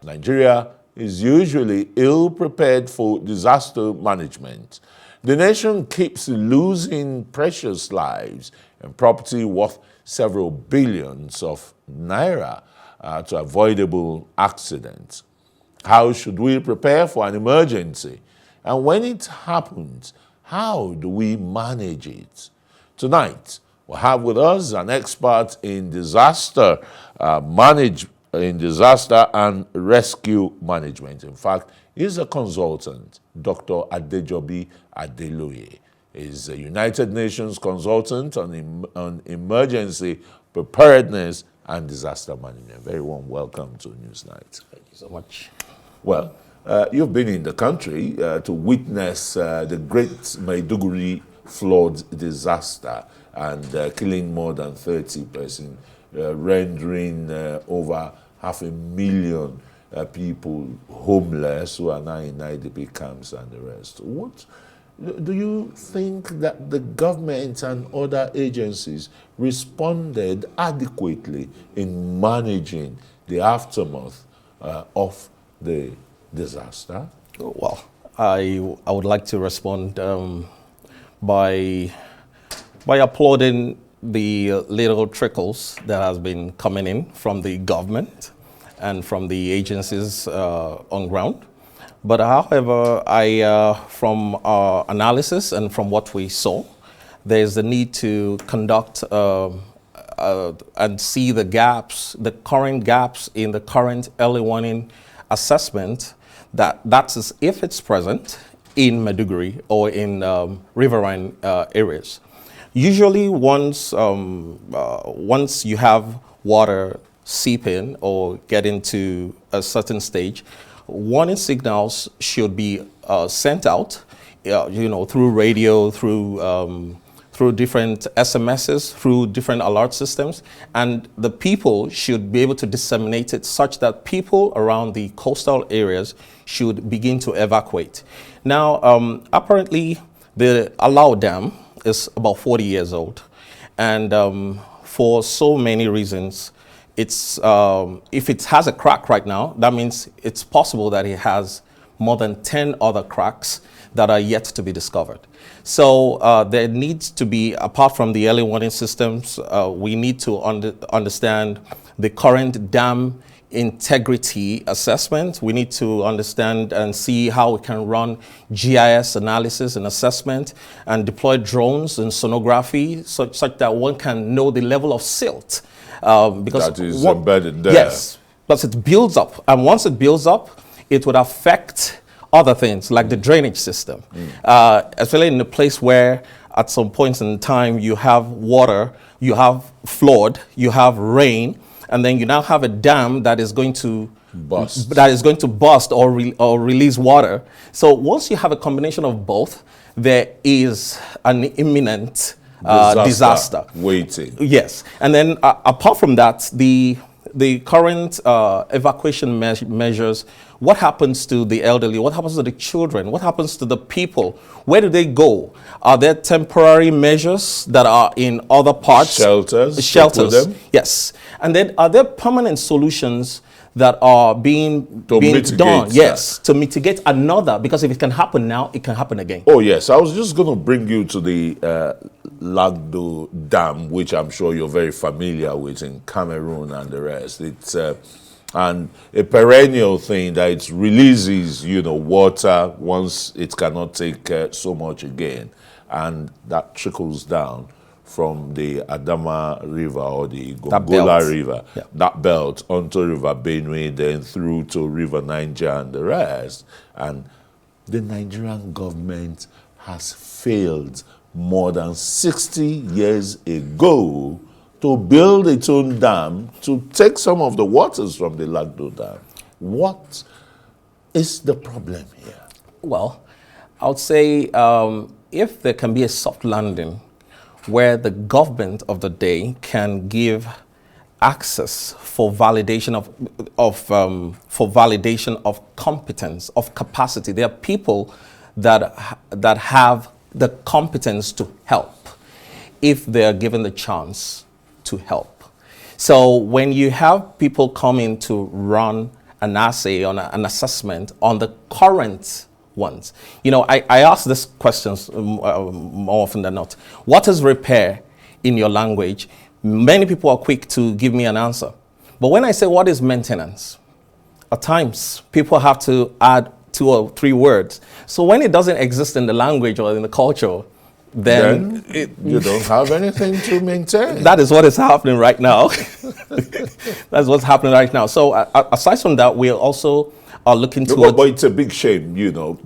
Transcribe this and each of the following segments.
Nigeria is usually ill-prepared for disaster management. The nation keeps losing precious lives and property worth several billions of naira to avoidable accidents. How should we prepare for an emergency? And when it happens, how do we manage it? Tonight, we'll have with us an expert in disaster disaster and rescue management. In fact, he's a consultant, Dr. Adeloye. He's a United Nations consultant on emergency preparedness and disaster management. Very warm welcome to Newsnight. Thank you so much. Well, you've been in the country to witness the great Maiduguri flood disaster and killing more than 30 persons, rendering over 500,000 people homeless who are now in IDP camps and the rest. What do you think that the government and other agencies responded adequately in managing the aftermath of the disaster? Well, I would like to respond by applauding the little trickles that has been coming in from the government and from the agencies on ground. But however, from our analysis and from what we saw, there's the need to conduct and see the gaps, the current gaps in the current early warning assessment that's if it's present in Maiduguri or in riverine areas. Usually once you have water seep in or get into a certain stage, warning signals should be sent out, through radio, through different SMSs, through different alert systems, and the people should be able to disseminate it such that people around the coastal areas should begin to evacuate. Now, apparently, the Alau Dam is about 40 years old, and for so many reasons, it's if it has a crack right now, that means it's possible that it has more than 10 other cracks that are yet to be discovered. So there needs to be, apart from the early warning systems, we need to understand the current dam integrity assessment. We need to understand and see how we can run GIS analysis and assessment and deploy drones and sonography such that one can know the level of silt. Because that is embedded there. Yes, but it builds up. And once it builds up, it would affect other things like the drainage system, especially in a place where at some points in time you have water, you have flood, you have rain, and then you now have a dam that is going to burst or release water. So once you have a combination of both, there is an imminent disaster waiting. Yes, and then apart from that, the current evacuation measures. What happens to the elderly? What happens to the children? What happens to the people? Where do they go? Are there temporary measures that are in other parts? Shelters. Yes. And then are there permanent solutions that are being done? Yes, to mitigate another, because if it can happen now, it can happen again. Oh yes, I was just going to bring you to the Lagdo Dam, which I'm sure you're very familiar with in Cameroon and the rest. It's and a perennial thing that it releases, water once it cannot take so much again, and that trickles down from the Adama River or the Gongola River, that belt onto River Benue, then through to River Niger and the rest. And the Nigerian government has failed more than 60 years ago to build its own dam to take some of the waters from the Lagdo Dam. What is the problem here? Well, I would say if there can be a soft landing where the government of the day can give access for validation of competence, of capacity. There are people that have the competence to help if they are given the chance to help. So when you have people coming to run an assay on an assessment on the current ones, I ask this questions more often than not. What is repair in your language? Many people are quick to give me an answer. But when I say what is maintenance, at times people have to add 2 or 3 words. So when it doesn't exist in the language or in the culture, then you don't have anything to maintain. That is what is happening right now. That's what's happening right now. So aside from that, we also are looking towards... But it's a big shame,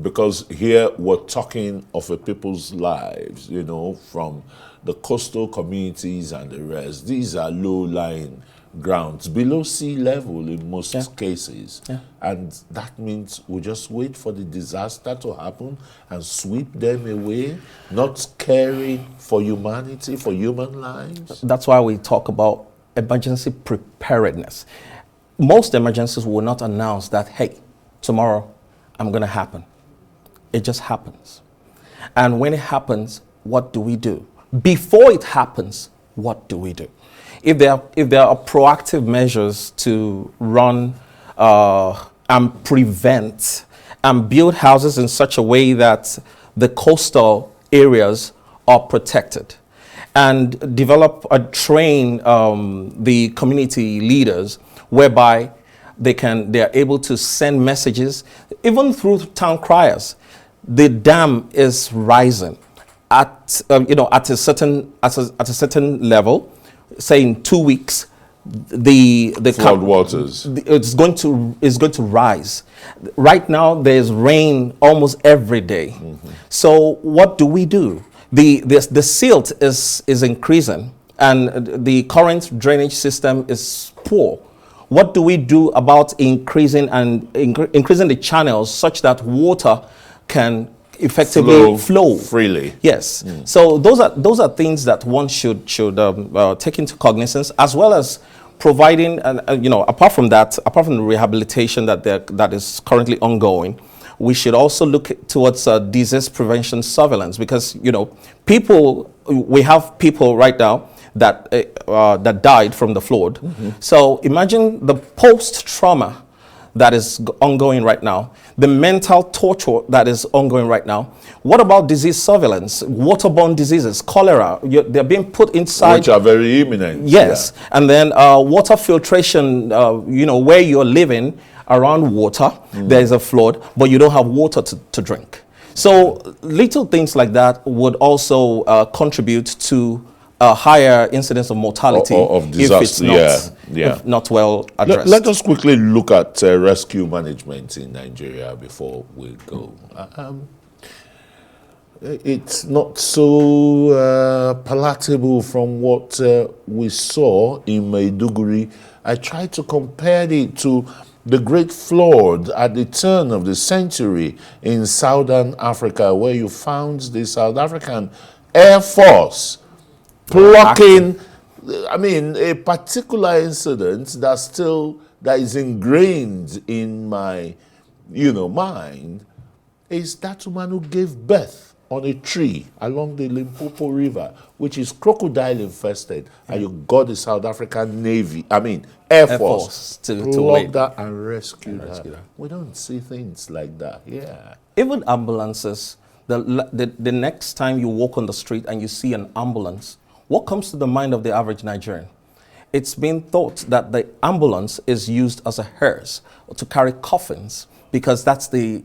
because here we're talking of a people's lives, from the coastal communities and the rest. These are low-lying grounds, below sea level in most cases. Yeah. And that means we just wait for the disaster to happen and sweep them away, not caring for humanity, for human lives. That's why we talk about emergency preparedness. Most emergencies will not announce that, hey, tomorrow I'm going to happen. It just happens. And when it happens, what do we do? Before it happens, what do we do? If there are proactive measures to run and prevent and build houses in such a way that the coastal areas are protected, and develop or train the community leaders whereby they are able to send messages, even through town criers. The dam is rising at a certain level. Say in 2 weeks, the flood waters it's going to rise. Right now, there's rain almost every day. Mm-hmm. So what do we do? The silt is increasing, and the current drainage system is poor. What do we do about increasing the channels such that water can effectively flow freely? Yes. So those are things that one should take into cognizance, as well as providing, apart from the rehabilitation that is currently ongoing, we should also look towards disease prevention surveillance, because we have people right now that died from the flood. Mm-hmm. So imagine the post-trauma that is ongoing right now, the mental torture that is ongoing right now. What about disease surveillance, waterborne diseases, cholera? They're being put inside. Which are very imminent. Yes. Yeah. And then water filtration, where you're living around water, there's a flood, but you don't have water to drink. So little things like that would also contribute to a higher incidence of mortality of disaster, if not well addressed. Let us quickly look at rescue management in Nigeria before we go. It's not so palatable from what we saw in Maiduguri. I tried to compare it to the great flood at the turn of the century in Southern Africa, where you found the South African Air Force plucking, a particular incident that is ingrained in my, mind, is that woman who gave birth on a tree along the Limpopo River, which is crocodile infested, and you got the South African Air Force to pluck that and rescue her. We don't see things like that. Yeah. Even ambulances. The next time you walk on the street and you see an ambulance, what comes to the mind of the average Nigerian? It's been thought that the ambulance is used as a hearse to carry coffins, because that's the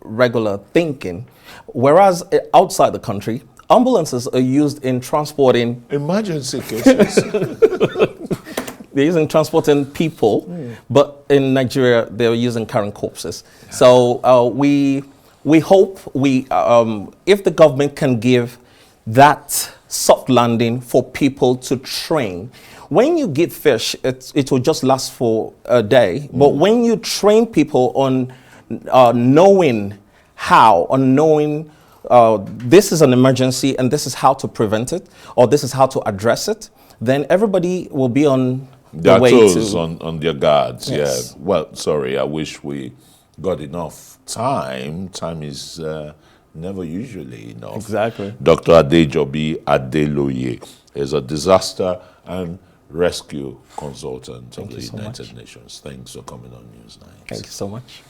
regular thinking. Whereas outside the country, ambulances are used in transporting emergency cases. They're using transporting people, but in Nigeria they're using carrying corpses. So we hope if the government can give that soft landing for people to train. When you give fish, it will just last for a day. But when you train people on knowing this is an emergency and this is how to prevent it, or this is how to address it, then everybody will be on their way toes, to on their guards. Yes. Yeah. Well, sorry, I wish we got enough time. Time is never usually enough. Exactly. Dr. Adeloye, is a disaster and rescue consultant of the you so United much. Nations. Thanks for coming on News 9. Thank you so much.